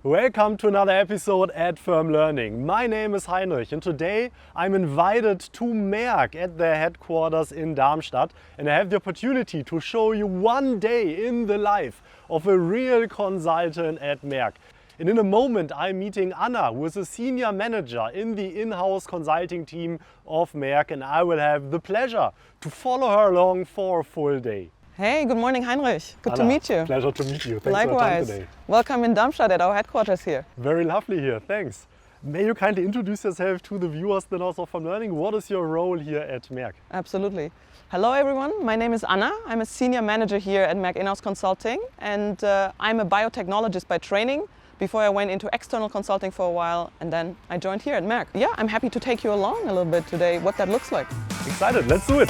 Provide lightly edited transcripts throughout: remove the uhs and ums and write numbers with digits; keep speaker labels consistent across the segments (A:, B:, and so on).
A: Welcome to another episode at Firm Learning. My name is Heinrich and today I'm invited to Merck at their headquarters in Darmstadt, and I have the opportunity to show you one day in the life of a real consultant at Merck. And in a moment I'm meeting Anna, who is a senior manager in the in-house consulting team of Merck, and I will have the pleasure to follow her along for a full day.
B: Hey, good morning, Heinrich. Good
A: Anna,
B: to meet you.
A: Pleasure to meet you. Thanks
B: Likewise.
A: for your time today.
B: Welcome in Darmstadt at our headquarters here.
A: Very lovely here, thanks. May you kindly introduce yourself to the viewers then also from Learning. What is your role here at Merck?
B: Absolutely. Hello everyone, my name is Anna. I'm a senior manager here at Merck Inhouse Consulting, and I'm a biotechnologist by training. Before I went into external consulting for a while, and then I joined here at Merck. Yeah, I'm happy to take you along a little bit today, what that looks like.
A: Excited, let's do it.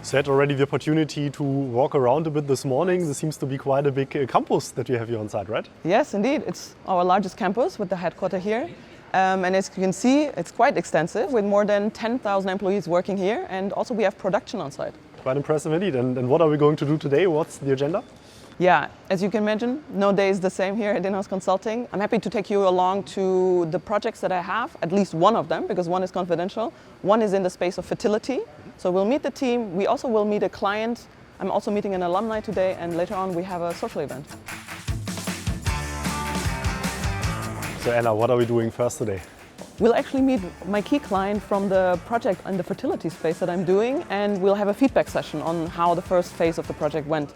A: So I had already the opportunity to walk around a bit this morning. This seems to be quite a big campus that you have here on site, right?
B: Yes, indeed. It's our largest campus with the headquarters here. And as you can see, it's quite extensive with more than 10,000 employees working here, and also we have production on site.
A: Quite impressive indeed. And what are we going to do today? What's the agenda?
B: Yeah, as you can imagine, no day is the same here at In-House Consulting. I'm happy to take you along to the projects that I have, at least one of them, because one is confidential. One is in the space of fertility. So we'll meet the team. We also will meet a client. I'm also meeting an alumni today, and later on we have a social event.
A: So Anna, what are we doing first today?
B: We'll actually meet my key client from the project in the fertility space that I'm doing, and we'll have a feedback session on how the first phase of the project went.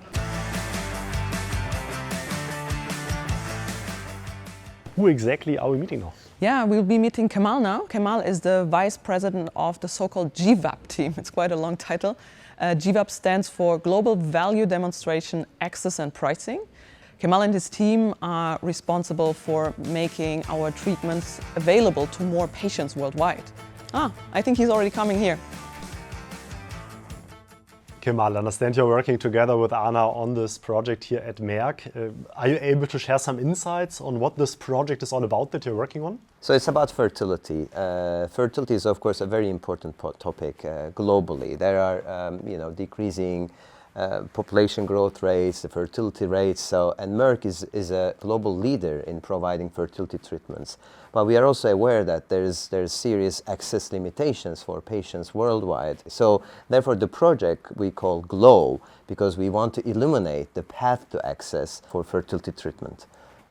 A: Who exactly are we meeting now?
B: Yeah, we'll be meeting Kemal now. Kemal is the vice president of the so-called GVAP team. It's quite a long title. GVAP stands for Global Value Demonstration, Access and Pricing. Kemal and his team are responsible for making our treatments available to more patients worldwide. I think he's already coming here.
A: Kemal, I understand you're working together with Anna on this project here at Merck. Are you able to share some insights on what this project is all about that you're working on?
C: So it's about fertility. Fertility is, of course, a very important topic globally. There are, decreasing population growth rates, the fertility rates. And Merck is a global leader in providing fertility treatments. But we are also aware that there's serious access limitations for patients worldwide. So therefore the project we call GLOW, because we want to illuminate the path to access for fertility treatment.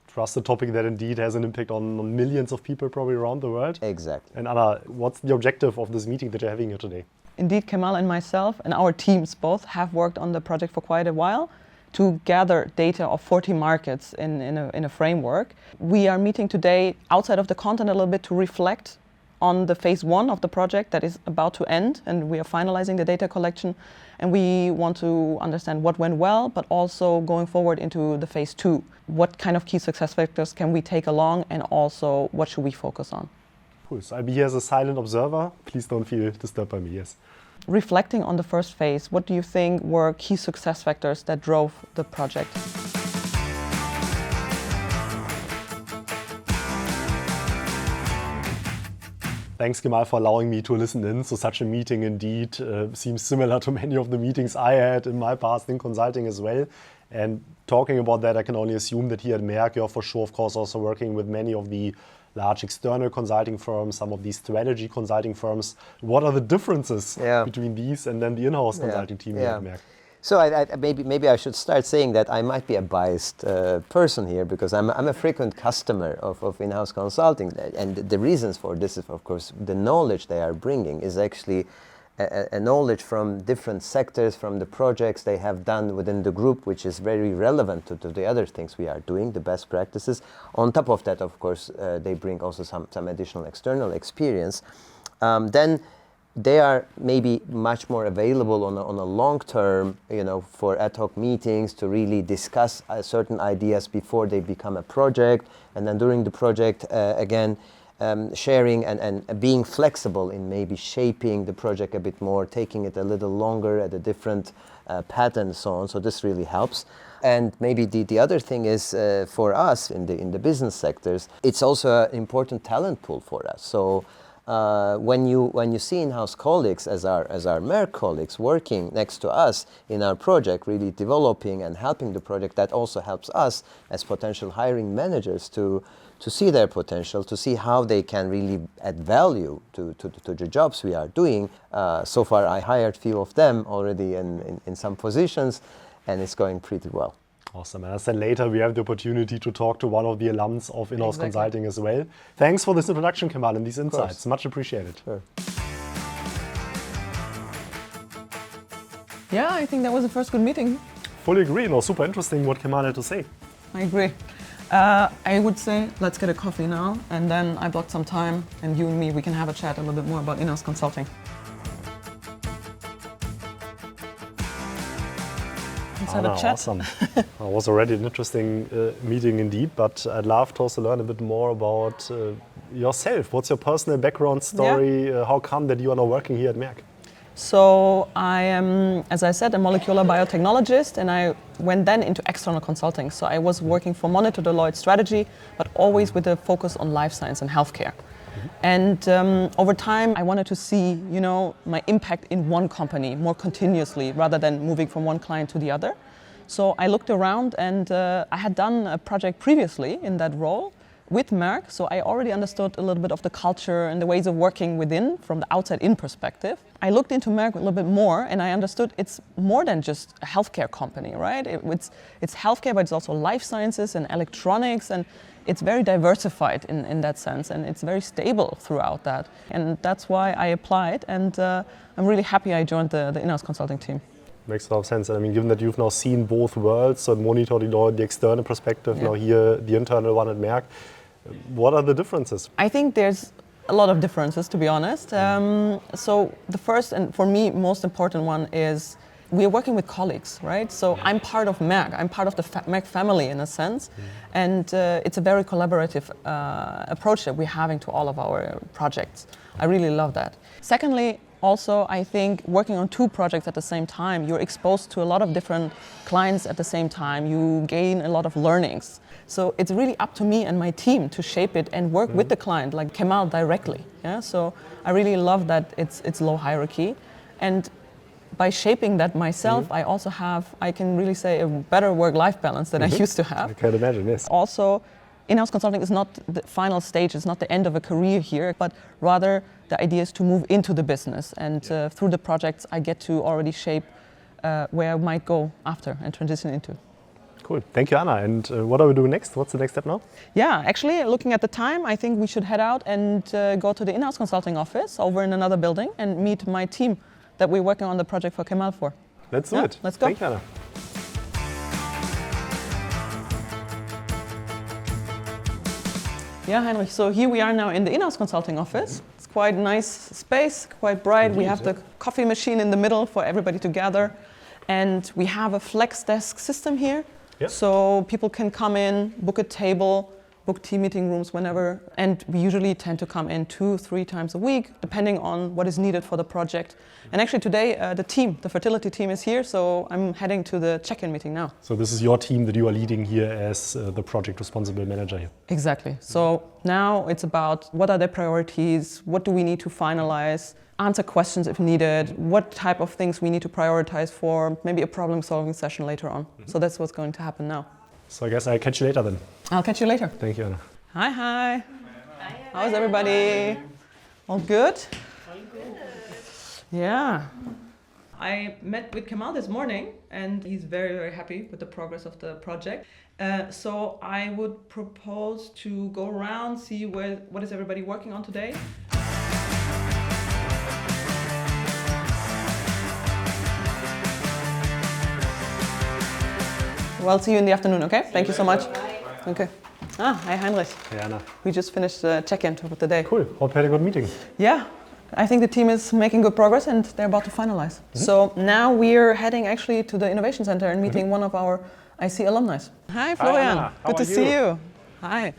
A: Trust a topic that indeed has an impact on millions of people probably around the world.
C: Exactly.
A: And Anna, what's the objective of this meeting that you're having here today?
B: Indeed, Kemal and myself and our teams both have worked on the project for quite a while to gather data of 40 markets in a framework. We are meeting today outside of the content a little bit to reflect on the phase one of the project that is about to end, and we are finalizing the data collection, and we want to understand what went well, but also going forward into the phase two. What kind of key success factors can we take along, and also what should we focus on?
A: Cool. So I'll be here as a silent observer. Please don't feel disturbed by me, yes.
B: Reflecting on the first phase, what do you think were key success factors that drove the project?
A: Thanks, Kemal, for allowing me to listen in. So such a meeting indeed seems similar to many of the meetings I had in my past in consulting as well. And talking about that, I can only assume that here at Merck, you're for sure, of course, also working with many of the large external consulting firms, some of these strategy consulting firms. What are the differences between these and then the in-house consulting team here at Merck?
C: So maybe I should start saying that I might be a biased person here, because I'm a frequent customer of in-house consulting, and the reasons for this is, of course, the knowledge they are bringing is actually a knowledge from different sectors, from the projects they have done within the group, which is very relevant to the other things we are doing, the best practices. On top of that, of course, they bring also some additional external experience. Then they are maybe much more available on a long term, for ad hoc meetings to really discuss certain ideas before they become a project, and then during the project, again, sharing and being flexible in maybe shaping the project a bit more, taking it a little longer at a different pattern and so on. So this really helps. And maybe the other thing is for us in the business sectors, it's also an important talent pool for us. So When you see in-house colleagues as our Merck colleagues working next to us in our project, really developing and helping the project, that also helps us as potential hiring managers to see their potential, to see how they can really add value to the jobs we are doing. So far, I hired few of them already in some positions, and it's going pretty well.
A: Awesome. And then later we have the opportunity to talk to one of the alums of Inhouse Consulting as well. Thanks for this introduction, Kemal, and these insights. Much appreciated.
C: Sure.
B: Yeah, I think that was the first good meeting.
A: Fully agree. No, super interesting what Kemal had to say.
B: I agree. I would say let's get a coffee now, and then I blocked some time, and you and me, we can have a chat a little bit more about Inhouse Consulting. Let's have a chat.
A: Awesome. It was already an interesting meeting indeed, but I'd love to also learn a bit more about yourself. What's your personal background story?
B: Yeah.
A: How come that you are now working here at Merck?
B: So I am, as I said, a molecular biotechnologist, and I went then into external consulting. So I was working for Monitor Deloitte Strategy, but always with a focus on life science and healthcare. And over time, I wanted to see, my impact in one company more continuously, rather than moving from one client to the other. So I looked around, and I had done a project previously in that role with Merck. So I already understood a little bit of the culture and the ways of working within from the outside-in perspective. I looked into Merck a little bit more, and I understood it's more than just a healthcare company, right? It's healthcare, but it's also life sciences and electronics, and it's very diversified in that sense, and it's very stable throughout that. And that's why I applied, and I'm really happy I joined the Inhouse Consulting team.
A: Makes a lot of sense. I mean, given that you've now seen both worlds, so Monitor Deloitte, the external perspective, now here the internal one at Merck, what are the differences?
B: I think there's a lot of differences, to be honest. So the first, and for me most important one, is we are working with colleagues, right? So I'm part of Merck. I'm part of the Merck family in a sense. And it's a very collaborative approach that we're having to all of our projects. I really love that. Secondly, also, I think working on two projects at the same time, you're exposed to a lot of different clients at the same time. You gain a lot of learnings. So it's really up to me and my team to shape it and work with the client, like Kemal, directly. Yeah? So I really love that it's low hierarchy. And by shaping that myself, I can really say a better work-life balance than I used to have.
A: I can imagine, yes.
B: Also, in-house consulting is not the final stage, it's not the end of a career here, but rather the idea is to move into the business. And through the projects, I get to already shape where I might go after and transition into.
A: Cool. Thank you, Anna. And what are we doing next? What's the next step now?
B: Yeah, actually, looking at the time, I think we should head out and go to the in-house consulting office over in another building and meet my team that we're working on the project for Kemal for.
A: Let's do it.
B: Let's go.
A: Thank you, Anna.
B: Yeah, Heinrich, so here we are now in the in-house consulting office. It's quite a nice space, quite bright.
A: Indeed,
B: we have the coffee machine in the middle for everybody to gather. And we have a flex desk system here.
A: Yeah.
B: So people can come in, book a table, book team meeting rooms whenever. And we usually tend to come in 2-3 times a week, depending on what is needed for the project. And actually today, the fertility team is here, so I'm heading to the check-in meeting now.
A: So this is your team that you are leading here as the project responsible manager here.
B: Exactly. So now it's about what are their priorities, what do we need to finalize, answer questions if needed, what type of things we need to prioritize for maybe a problem-solving session later on. So that's what's going to happen now.
A: So I guess I'll catch you later then.
B: I'll catch you later.
A: Thank you, Anna.
B: Hi, hi. How's everybody? All good? All good. Yeah. I met with Kemal this morning, and he's very, very happy with the progress of the project. So I would propose to go around, see what is everybody working on today. Well, see you in the afternoon, okay? Thank you so much. Okay. Hi Heinrich.
A: Hey Anna.
B: We just finished the check-in of the day.
A: Cool. Hope you had a good meeting.
B: Yeah. I think the team is making good progress and they're about to finalize. So now we're heading actually to the Innovation Center and meeting one of our IC alumni. Hi Florian.
A: Hi,
B: good to see you. Hi.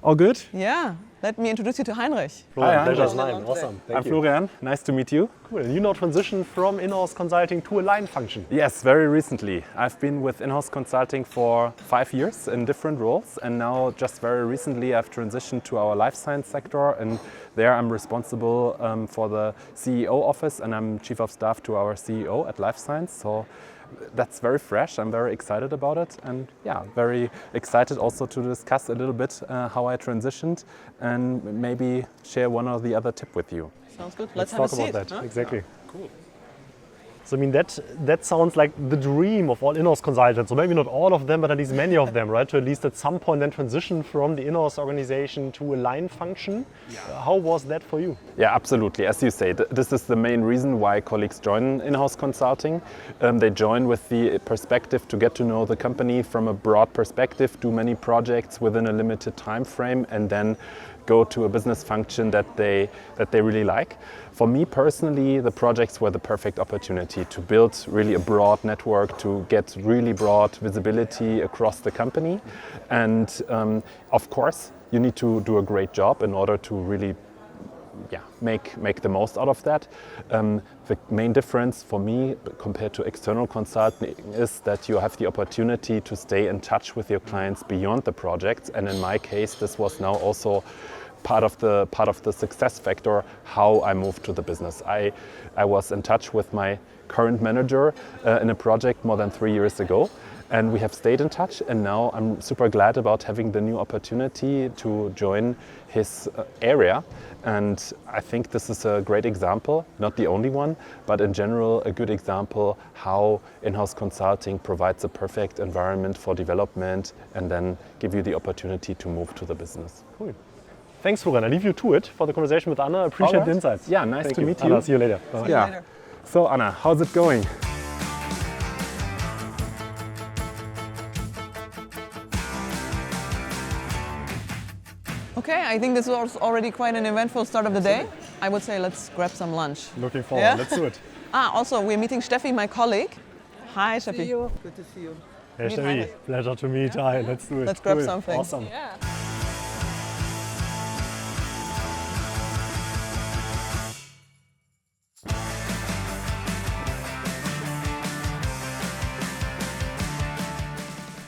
D: All good?
B: Yeah. Let me introduce you to Heinrich.
A: Florian,
D: Hi,
A: pleasure's
D: Heinrich.
A: mine. Awesome. Thank
D: I'm
A: you.
D: Florian. Nice to meet you.
A: Cool. And you now transitioned from in-house consulting to a line function.
D: Yes, very recently. I've been with in-house consulting for 5 years in different roles, and now just very recently I've transitioned to our life science sector, and there I'm responsible for the CEO office, and I'm chief of staff to our CEO at life science. So that's very fresh. I'm very excited about it, and yeah, very excited also to discuss a little bit how I transitioned and maybe share one or the other tip with you.
B: Sounds good.
A: Let's
B: have a
A: talk about
B: seat,
A: that.
B: huh?
A: Exactly.
D: Cool.
A: So I mean that sounds like the dream of all in-house consultants. So maybe not all of them, but at least many of them, right? To at least at some point then transition from the in-house organization to a line function. Yeah. How was that for you?
D: Yeah, absolutely. As you say, this is the main reason why colleagues join in-house consulting. They join with the perspective to get to know the company from a broad perspective, do many projects within a limited time frame, and then go to a business function that they really like. For me personally, the projects were the perfect opportunity to build really a broad network, to get really broad visibility across the company. And of course, you need to do a great job in order to really make the most out of that. The main difference for me compared to external consulting is that you have the opportunity to stay in touch with your clients beyond the projects, and in my case this was now also part of the success factor how I moved to the business. I was in touch with my current manager in a project more than 3 years ago, and we have stayed in touch, and now I'm super glad about having the new opportunity to join his area. And I think this is a great example, not the only one, but in general a good example how in-house consulting provides a perfect environment for development and then give you the opportunity to move to the business.
A: Cool. Thanks, Florian. I leave you to it for the conversation with Anna. I appreciate
D: All right.
A: the insights.
D: Yeah, nice
A: Thank
D: to
A: you.
D: meet
A: Anna,
D: you.
A: see you later. Bye.
B: See you later.
D: So Anna, how's it going?
B: Okay, I think this was already quite an eventful start of the day. I would say let's grab some lunch.
A: Looking forward.
B: Yeah?
A: Let's do it.
B: Also, we're meeting Steffi, my colleague. Hi, Steffi.
E: See you. Good to see you.
A: Hey,
B: Meet
A: Steffi,
B: Heinrich.
A: pleasure to meet. Hi, let's do it.
B: Let's grab
A: Cool.
B: something.
A: Awesome.
E: Yeah.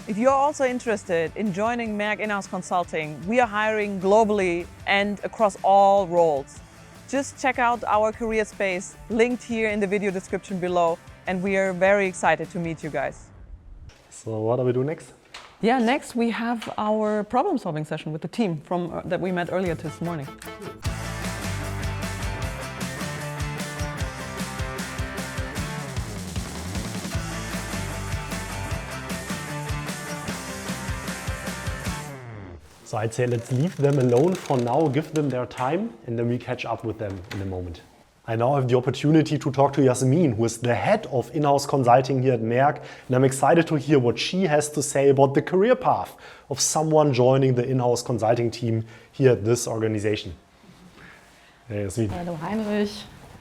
B: If you're also interested in joining Merck Inhouse Consulting, we are hiring globally and across all roles. Just check out our career space linked here in the video description below, and we are very excited to meet you guys.
A: So what do we do next?
B: Yeah, next we have our problem solving session with the team from that we met earlier this morning.
A: So I'd say let's leave them alone for now, give them their time, and then we catch up with them in a moment. I now have the opportunity to talk to Jasmin, who is the head of in-house consulting here at Merck, and I'm excited to hear what she has to say about the career path of someone joining the in-house consulting team here at this organization. Hey, Jasmin.
E: Hello, Heinrich.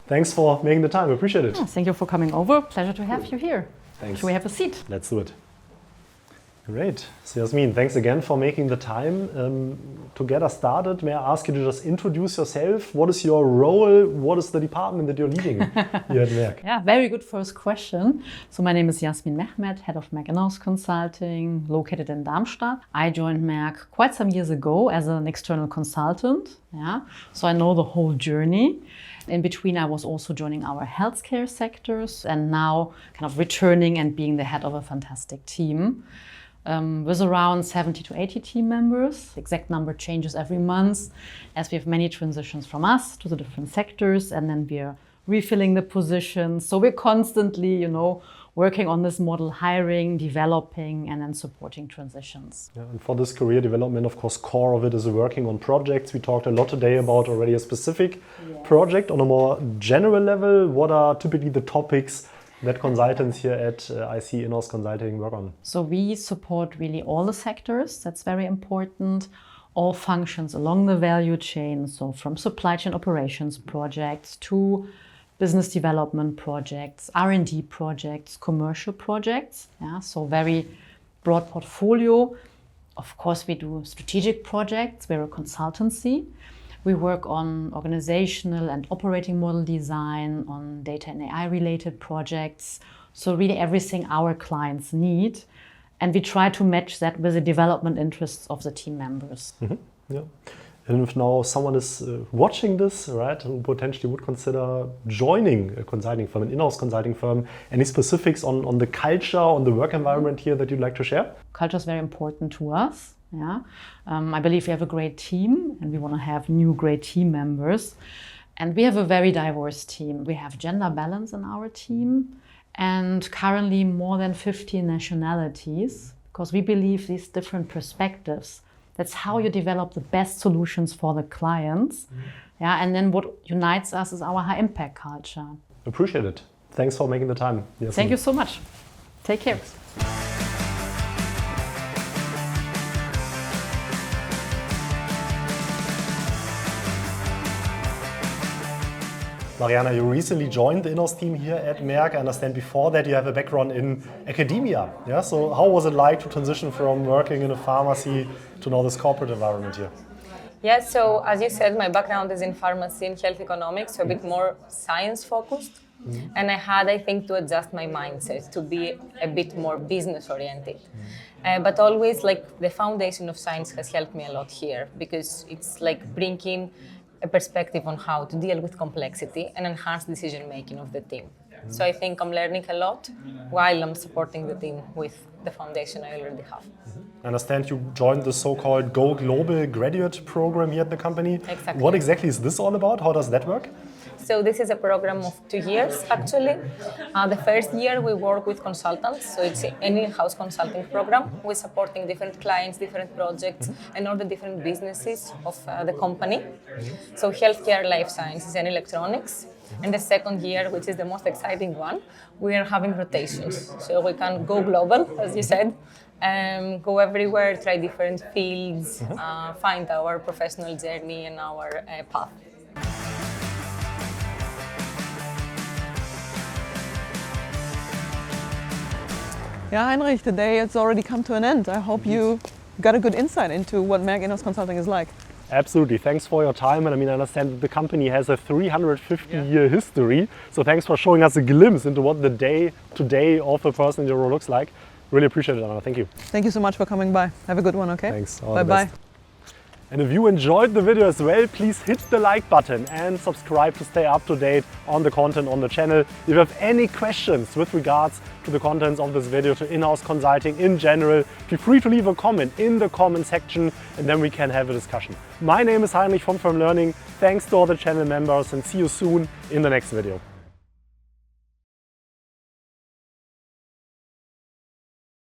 A: Thanks for making the time, appreciate it.
E: Oh, thank you for coming over. Pleasure to have you here.
A: Thanks.
E: Should we have a seat?
A: Let's do it. Great. So Jasmin, thanks again for making the time. To get us started, may I ask you to just introduce yourself? What is your role? What is the department that you're leading here at Merck?
E: Yeah, very good first question. So my name is Jasmin Mehmet, head of Merck Inhouse Consulting, located in Darmstadt. I joined Merck quite some years ago as an external consultant. Yeah, so I know the whole journey. In between, I was also joining our healthcare sectors and now kind of returning and being the head of a fantastic team. With around 70 to 80 team members. The exact number changes every month as we have many transitions from us to the different sectors, and then we're refilling the positions. So we're constantly, working on this model, hiring, developing, and then supporting transitions.
A: Yeah, and for this career development, of course, core of it is working on projects. We talked a lot today about already a specific project. On a more general level, what are typically the topics that consultants here at IC Inhouse Consulting work on?
E: So we support really all the sectors. That's very important. All functions along the value chain. So from supply chain operations projects to business development projects, R&D projects, commercial projects. Yeah, so very broad portfolio. Of course, we do strategic projects. We're a consultancy. We work on organizational and operating model design, on data and AI related projects. So really everything our clients need. And we try to match that with the development interests of the team members.
A: Yeah. And if now someone is watching this, right, who potentially would consider joining a consulting firm, an in-house consulting firm, any specifics on the culture, on the work environment here that you'd like to share?
E: Culture is very important to us. Yeah, I believe we have a great team and we want to have new great team members. And we have a very diverse team. We have gender balance in our team and currently more than 50 nationalities, because we believe these different perspectives, that's how you develop the best solutions for the clients. Yeah, and then what unites us is our high impact culture.
A: Appreciate it. Thanks for making the time. Yes,
E: Thank you so much. Take care.
A: Mariana, you recently joined the in-house team here at Merck. I understand before that you have a background in academia. Yeah? So how was it like to transition from working in a pharmacy to now this corporate environment here?
F: Yeah, so as you said, my background is in pharmacy and health economics, so a bit more science focused. And I had, I think, to adjust my mindset to be a bit more business oriented. But always, like, the foundation of science has helped me a lot here, because it's like bringing a perspective on how to deal with complexity and enhance decision making of the team. So I think I'm learning a lot while I'm supporting the team with the foundation I already have.
A: I understand you joined the so-called Go Global graduate program here at the company.
F: Exactly.
A: What exactly is this all about? How does that work?
F: So this is a program of 2 years, actually. The first year we work with consultants, so it's an in-house consulting program. We're supporting different clients, different projects, and all the different businesses of the company. So healthcare, life sciences, and electronics. And the second year, which is the most exciting one, we are having rotations. So we can go global, as you said, go everywhere, try different fields, find our professional journey and our path.
B: Yeah, Heinrich, the day has already come to an end. I hope you got a good insight into what Merck Inhouse Consulting is like.
A: Absolutely. Thanks for your time. And I mean, I understand that the company has a 350-year history. So thanks for showing us a glimpse into what the day-to-day of a person in your role looks like. Really appreciate it, Anna. Thank you.
B: Thank you so much for coming by. Have a good one, okay?
A: Thanks. All the
B: Bye-bye.
A: best. And if you enjoyed the video as well, please hit the like button and subscribe to stay up to date on the content on the channel. If you have any questions with regards to the contents of this video, to in-house consulting in general, feel free to leave a comment in the comment section and then we can have a discussion. My name is Heinrich from Firm Learning. Thanks to all the channel members and see you soon in the next video.